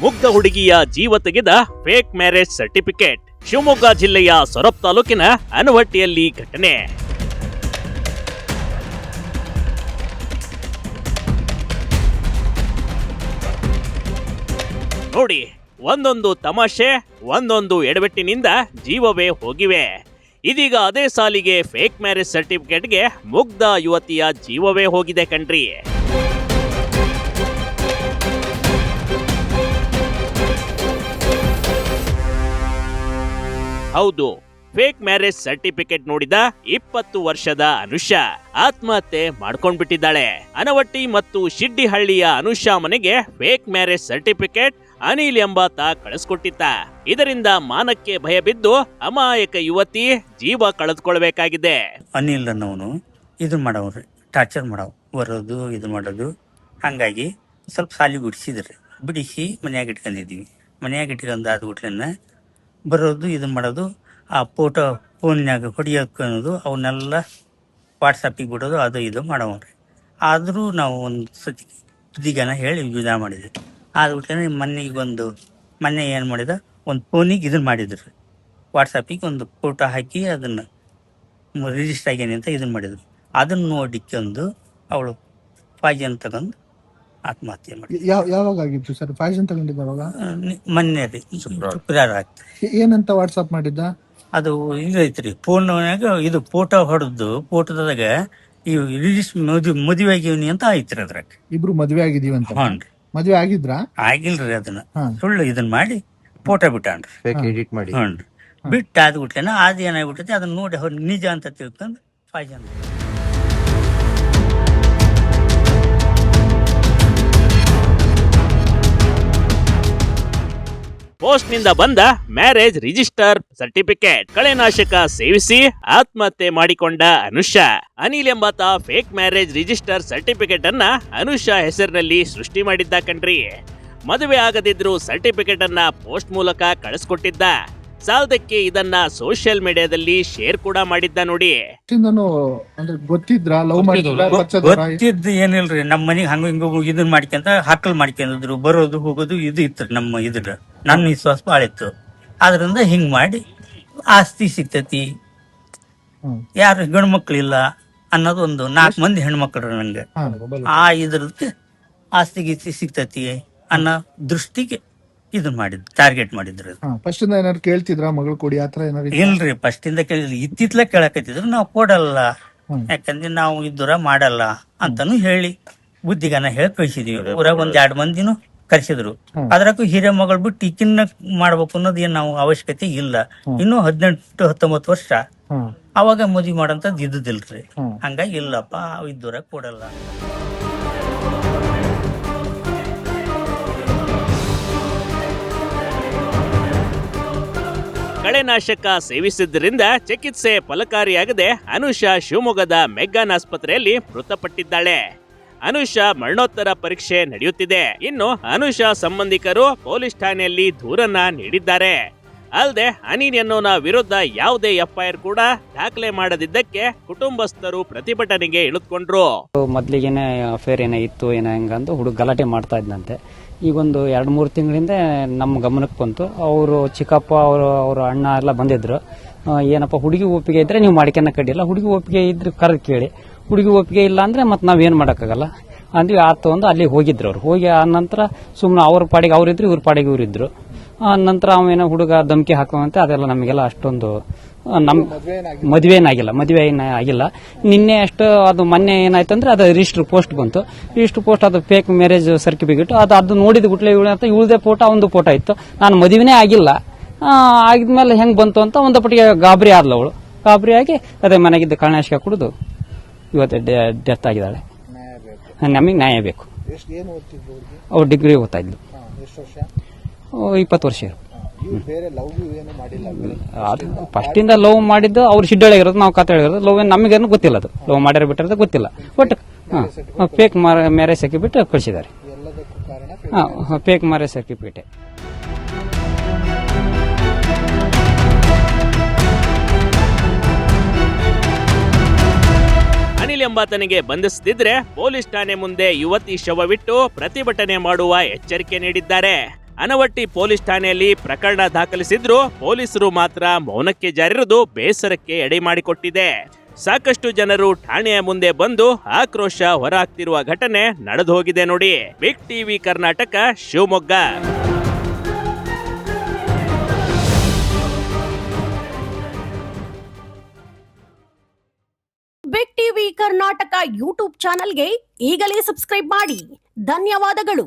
ಮುಗ್ಧ ಹುಡುಗಿಯ ಜೀವ ತೆಗೆದ ಫೇಕ್ ಮ್ಯಾರೇಜ್ ಸರ್ಟಿಫಿಕೇಟ್. ಶಿವಮೊಗ್ಗ ಜಿಲ್ಲೆಯ ಸೊರಬ ತಾಲೂಕಿನ ಅನವಟ್ಟಿಯಲ್ಲಿ ಘಟನೆ. ನೋಡಿ, ಒಂದೊಂದು ತಮಾಷೆ, ಒಂದೊಂದು ಎಡವೆಟ್ಟಿನಿಂದ ಜೀವವೇ ಹೋಗಿವೆ. ಇದೀಗ ಅದೇ ಸಾಲಿಗೆ ಫೇಕ್ ಮ್ಯಾರೇಜ್ ಸರ್ಟಿಫಿಕೇಟ್ಗೆ ಮುಗ್ಧ ಯುವತಿಯ ಜೀವವೇ ಹೋಗಿದೆ ಕಣ್ರಿ. ಹೌದು, ಫೇಕ್ ಮ್ಯಾರೇಜ್ ಸರ್ಟಿಫಿಕೇಟ್ ನೋಡಿದ 20 ವರ್ಷದ ಅನುಷಾ ಆತ್ಮಹತ್ಯೆ ಮಾಡ್ಕೊಂಡ್ಬಿಟ್ಟಿದ್ದಾಳೆ. ಅನವಟ್ಟಿ ಮತ್ತು ಶಿಡ್ಡಿಹಳ್ಳಿಯ ಅನುಷಾ ಮನೆಗೆ ಫೇಕ್ ಮ್ಯಾರೇಜ್ ಸರ್ಟಿಫಿಕೇಟ್ ಅನಿಲ್ ಎಂಬಾತ ಕಳಿಸ್ಕೊಟ್ಟಿದ್ದ. ಇದರಿಂದ ಮಾನಕ್ಕೆ ಭಯ ಬಿದ್ದು ಅಮಾಯಕ ಯುವತಿ ಜೀವ ಕಳೆದುಕೊಳ್ಬೇಕಾಗಿದೆ. ಅನಿಲ್ ಅನ್ನೋನು ಇದನ್ನ ಮಾಡವ್ರಿ, ಟಾರ್ಚರ್ ಮಾಡವ್, ಬರೋದು ಇದು ಮಾಡೋದು. ಹಂಗಾಗಿ ಸ್ವಲ್ಪ ಸಾಲಿ ಬಿಡಿಸಿ ಮನ್ಯಾಗ ಇಟ್ಕೊಂಡಿದ್ದೀವಿ. ಮನ್ಯಾಗ ಇಟ್ಕೊಂಡು ಆದ ಕೂಡ್ಲೆನ ಬರೋದು ಇದನ್ನ ಮಾಡೋದು, ಆ ಫೋನ್ಯಾಗ ಹೊಡಿಯೋದು, ಅವನ್ನೆಲ್ಲ ವಾಟ್ಸಪ್ಪಿಗೆ ಬಿಡೋದು, ಅದು ಇದು ಮಾಡವ್ರಿ. ಆದರೂ ನಾವು ಒಂದು ಸತಿ ಬುದ್ಧಿಗಾನ ಹೇಳಿ ವಿಧ ಮಾಡಿದ್ವಿ. ಆದ ಕೂಡ್ಲೆ ಮೊನ್ನೆ ಏನು ಮಾಡಿದ, ಒಂದು ಫೋನಿಗೆ ಇದನ್ನ ಮಾಡಿದ್ರು, ವಾಟ್ಸಪ್ಪಿಗೆ ಒಂದು ಫೋಟೋ ಹಾಕಿ ಅದನ್ನು ರಿಜಿಸ್ಟರ್ ಆಗ್ಯಾನೆ ಅಂತ ಇದನ್ನ ಮಾಡಿದ್ರು. ಅದನ್ನು ನೋಡಿಕೊಂಡು ಅವಳು ಪಾಯ್ಜನ್ ತಗೊಂಡು ಆತ್ಮಹತ್ಯೆ ಮಾಡಿ. ಯಾವಾಗ ಆಗಿತ್ತು ಸರ್ ಪಾಯ್ಜನ್ ತಗೊಂಡಿದ್ದಾವಾಗ? ಮೊನ್ನೆ ರೀ, ಶುಕ್ರವಾರ ಆಗ್ತದೆ. ಏನಂತ ವಾಟ್ಸಪ್ ಮಾಡಿದ್ದ? ಅದು ಇದೈತ್ರಿ ಫೋನ್ನಾಗ, ಇದು ಫೋಟೋ ಹೊಡೆದು ಫೋಟೋದಾಗ ಈ ಮದುವೆ ಆಗಿವ್ನಿ ಅಂತ ಐತ್ರಿ. ಅದ್ರಾಗ ಇಬ್ರು ಮದ್ವೆ ಆಗಿದೀವಿ ಅಂತ. ಹ್ಞೂ, ಮದ್ವೆ ಆಗಿದ್ರಾ? ಆಗಿಲ್ರಿ. ಅದನ್ನ ಸುಳ್ಳು ಇದನ್ನ ಮಾಡಿ ಫೋಟೋ ಬಿಟ್ಟಾನ್ರಿ, ಎಡಿಟ್ ಮಾಡಿ. ಹ್ಞೂ, ಬಿಟ್ಟು ಆದ ಬಿಟ್ಲೇನ ಅದು ಏನಾಗ್ಬಿಟ್ಟೈತಿ ಅದನ್ನ ನೋಡಿ ಅವ್ರು ನಿಜ ಅಂತ ತಿಳ್ಕೊಂಡು ಪಾಯ್ಜನ್. ಪೋಸ್ಟ್ ನಿಂದ ಬಂದ ಮ್ಯಾರೇಜ್ ರಿಜಿಸ್ಟರ್ ಸರ್ಟಿಫಿಕೇಟ್ ಕಳೆನಾಶಕ ಸೇವಿಸಿ ಆತ್ಮಹತ್ಯೆ ಮಾಡಿಕೊಂಡ ಅನುಷಾ. ಅನಿಲ್ ಎಂಬಾತ ಫೇಕ್ ಮ್ಯಾರೇಜ್ ರಿಜಿಸ್ಟರ್ ಸರ್ಟಿಫಿಕೇಟ್ ಅನ್ನ ಅನುಷಾ ಹೆಸರಿನಲ್ಲಿ ಸೃಷ್ಟಿ ಮಾಡಿದ್ದ ಕಣ್ರಿ. ಮದುವೆ ಆಗದಿದ್ರು ಸರ್ಟಿಫಿಕೇಟ್ ಅನ್ನ ಪೋಸ್ಟ್ ಮೂಲಕ ಕಳಿಸ್ಕೊಟ್ಟಿದ್ದ. ಸಾಲದಕ್ಕೆ ಇದನ್ನ ಸೋಷಿಯಲ್ ಮೀಡಿಯಾದಲ್ಲಿ ಶೇರ್ ಕೂಡ ಮಾಡಿದ್ದ. ನೋಡಿ, ಗೊತ್ತಿದ್ದು ಏನಿಲ್ರಿ, ನಮ್ಮ ಮನೆಗೆ ಹಂಗ ಹಿಂಗ ಇದನ್ನ ಮಾಡ್ಕೊಂತ ಹಾಕಲ್ ಮಾಡ್ಕೊಂಡಿದ್ರು, ಬರೋದು ಹೋಗೋದು ಇದು ಇತ್ತು. ನಮ್ಮ ಇದ್ರ ನನ್ನ ವಿಶ್ವಾಸ ಭಾಳ ಇತ್ತು. ಆದ್ರಿಂದ ಹಿಂಗ್ ಮಾಡಿ ಆಸ್ತಿ ಸಿಗ್ತತಿ, ಯಾರು ಗಂಡು ಮಕ್ಳಿಲ್ಲ ಅನ್ನೋದು ಒಂದು 4 ಮಂದಿ ಹೆಣ್ಮಕ್ಳು ನಂಗೆ ಆ ಇದ್ರದ್ದು ಆಸ್ತಿ ಗೀಸ್ತಿ ಸಿಗ್ತತಿ ಅನ್ನೋ ದೃಷ್ಟಿಗೆ ಇದನ್ನ ಮಾಡಿದ್, ಟಾರ್ಗೆಟ್ ಮಾಡಿದ್ರು. ಫಸ್ಟ್ ಏನಾದ್ರು ಕೇಳ್ತಿದ್ರ ಮಗಳು ಕೊಡಿ ಆತರ ಏನಾದ್ರು? ಇಲ್ರಿ, ಫಸ್ಟ್ ಇಂದ ಕೇಳಿದ್ರಿ, ಇತ್ತಿತ್ಲ ಕೇಳಕತ್ತಿದ್ರು. ನಾವು ಕೊಡಲ್ಲ, ಯಾಕಂದ್ರೆ ನಾವು ಇದ್ದೂರ ಮಾಡಲ್ಲ ಅಂತಾನು ಹೇಳಿ ಬುದ್ಧಿಗಾನ ಹೇಳಿ ಕಳ್ಸಿದೀವಿ. ಊರಾಗ 1-2 ಮಂದಿನೂ ಕರ್ಸಿದ್ರು. ಅದ್ರಾಗೂ ಹಿರಿಯ ಮಗಳು ಬಿಟ್ಟು ಈಕಿನ್ನ ಮಾಡ್ಬೇಕು ಅನ್ನೋದು ಏನ್ ನಾವು ಅವಶ್ಯಕತೆ ಇಲ್ಲ. ಇನ್ನು 18-19 ವರ್ಷ ಅವಾಗ ಮದುವೆ ಮಾಡಂತದ್ ಇದ್ದಿಲ್ರಿ. ಹಂಗಾಗಿ ಇಲ್ಲಪ್ಪ ಇದ್ದೂರ ಕೊಡಲ್ಲ. ಕಳೆನಾಶಕ ಸೇವಿಸಿದ್ದರಿಂದ ಚಿಕಿತ್ಸೆ ಫಲಕಾರಿಯಾಗದೆ ಅನುಷಾ ಶಿವಮೊಗ್ಗದ ಮೆಗ್ಗಾನ್ ಆಸ್ಪತ್ರೆಯಲ್ಲಿ ಮೃತಪಟ್ಟಿದ್ದಾಳೆ. ಅನುಷಾ ಮರಣೋತ್ತರ ಪರೀಕ್ಷೆ ನಡೆಯುತ್ತಿದೆ. ಇನ್ನು ಅನುಷಾ ಸಂಬಂಧಿಕರು ಪೊಲೀಸ್ ಠಾಣೆಯಲ್ಲಿ ದೂರನ್ನ ನೀಡಿದ್ದಾರೆ. ಅಲ್ಲದೆ ಅನಿಲ್ ಎನ್ನೋನ ವಿರುದ್ಧ ಯಾವುದೇ FIR ಕೂಡ ದಾಖಲೆ ಮಾಡದಿದ್ದಕ್ಕೆ ಕುಟುಂಬಸ್ಥರು ಪ್ರತಿಭಟನೆಗೆ ಇಳಿದುಕೊಂಡ್ರು. ಮೊದ್ಲಿಗೇನೆ ಅಫೇರ್ ಏನೋ ಇತ್ತು ಏನೋ ಹೆಂಗಂದು ಹುಡುಗ ಗಲಾಟೆ ಮಾಡ್ತಾ ಇದ್ದಂತೆ. ಈಗೊಂದು 2-3 ತಿಂಗಳಿಂದ ನಮ್ಮ ಗಮನಕ್ಕೆ ಬಂತು. ಅವರು ಚಿಕ್ಕಪ್ಪ ಅವ್ರ ಅಣ್ಣ ಎಲ್ಲ ಬಂದಿದ್ರು. ಏನಪ್ಪ ಹುಡುಗಿ ಒಪ್ಪಿಗೆ ಇದ್ರೆ ನೀವು ಮಾಡಿಕೆನ ಕಡ್ಡಿಲ್ಲ, ಹುಡುಗಿ ಒಪ್ಪಿಗೆ ಇದ್ರೆ ಕರೆದು ಕೇಳಿ, ಹುಡುಗಿ ಒಪ್ಪಿಗೆ ಇಲ್ಲ ಅಂದ್ರೆ ಮತ್ತೆ ನಾವೇನು ಮಾಡೋಕ್ಕಾಗಲ್ಲ ಅಂದ್ವಿ. ಆತು ಒಂದು ಅಲ್ಲಿಗೆ ಹೋಗಿದ್ರು. ಅವ್ರು ಹೋಗಿ ಆ ನಂತರ ಸುಮ್ಮನೆ ಅವ್ರ ಪಾಡಿಗೆ ಅವ್ರಿದ್ರು, ಇವ್ರ ಪಾಡಿಗೆ ಇವ್ರಿದ್ರು. ನಂತರ ಅವೇನೋ ಹುಡುಗ ಧಮಕಿ ಹಾಕುವಂತೆ ಅದೆಲ್ಲ ನಮಗೆಲ್ಲ ಅಷ್ಟೊಂದು ಮದುವೆ ಆಗಿಲ್ಲ. ನಿನ್ನೆ ಅಷ್ಟು ಅದು ಮೊನ್ನೆ ಏನಾಯ್ತು ಅಂದ್ರೆ ಅದು ರಿಜಿಸ್ಟರ್ ಪೋಸ್ಟ್ ಬಂತು. ರಿಜಿಸ್ಟರ್ ಪೋಸ್ಟ್ ಅದು ಫೇಕ್ ಮ್ಯಾರೇಜ್ ಸರ್ಟಿಫಿಕೇಟ್ ಅದು ನೋಡಿದ ಗುಟ್ಲೆ ಇವಳದೇ ಫೋಟೋ ಒಂದು ಫೋಟೋ ಇತ್ತು. ನಾನು ಮದುವೆನೇ ಆಗಿಲ್ಲ, ಆಗಿದ್ಮೇಲೆ ಹೆಂಗ್ ಬಂತು ಅಂತ ಒಂದು ಪಟ್ಟಿಗೆ ಗಾಬರಿ ಆದ್ಲು ಅವಳು. ಗಾಬರಿ ಆಗಿ ಅದೇ ಮನೆಗಿದ್ದ ಕಳೆನಾಶಕ ಕುಡಿದು ಇವತ್ತು ಡೆತ್ ಆಗಿದ್ದಾಳೆ. ನಮಗೆ ನ್ಯಾಯ ಬೇಕು. ಅವ್ರು ಡಿಗ್ರಿ ಓದ್ತಾ ಇದ್ಲು. 20 ವರ್ಷ. ಫಸ್ಟ್ ಇಂದ ಲವ್ ಮಾಡಿದ್ದು ಅವ್ರು ಶಿಡ್ಡಳಿ ಇರೋದು, ನಾವು ಕತೆ ಹೇಳಿರೋದು. ಲವ್ ನಮಗೇನು ಗೊತ್ತಿಲ್ಲ, ಅದು ಲವ್ ಮಾಡ್ಯಾರ ಬಿಟ್ಟಿರೋದು ಗೊತ್ತಿಲ್ಲ. ಬಟ್ ಫೇಕ್ ಮ್ಯಾರೇಜ್ ಸರ್ಟಿಫಿಕೇಟ್ ಕಳಿಸಿದ್ದಾರೆ. Fake marriage certificate. ಅನಿಲ್ ಎಂಬಾತನಿಗೆ ಬಂಧಿಸದಿದ್ರೆ ಪೊಲೀಸ್ ಠಾಣೆ ಮುಂದೆ ಯುವತಿ ಶವವಿಟ್ಟು ಪ್ರತಿಭಟನೆ ಮಾಡುವ ಎಚ್ಚರಿಕೆ ನೀಡಿದ್ದಾರೆ. ಅನವಟ್ಟಿ ಪೊಲೀಸ್ ಠಾಣೆಯಲ್ಲಿ ಪ್ರಕರಣ ದಾಖಲಿಸಿದ್ರು ಪೊಲೀಸರು ಮಾತ್ರ ಮೌನಕ್ಕೆ ಜಾರಿರುವುದು ಬೇಸರಕ್ಕೆ ಎಡೆ ಮಾಡಿಕೊಟ್ಟಿದೆ. ಸಾಕಷ್ಟು ಜನರು ಠಾಣೆಯ ಮುಂದೆ ಬಂದು ಆಕ್ರೋಶ ಹೊರಹಾಕ್ತಿರುವ ಘಟನೆ ನಡೆದು ಹೋಗಿದೆ ನೋಡಿ. Big TV Karnataka, Shivamogga. Big TV Karnataka YouTube ಚಾನೆಲ್ಗೆ ಈಗಲೇ ಸಬ್ಸ್ಕ್ರೈಬ್ ಮಾಡಿ. ಧನ್ಯವಾದಗಳು.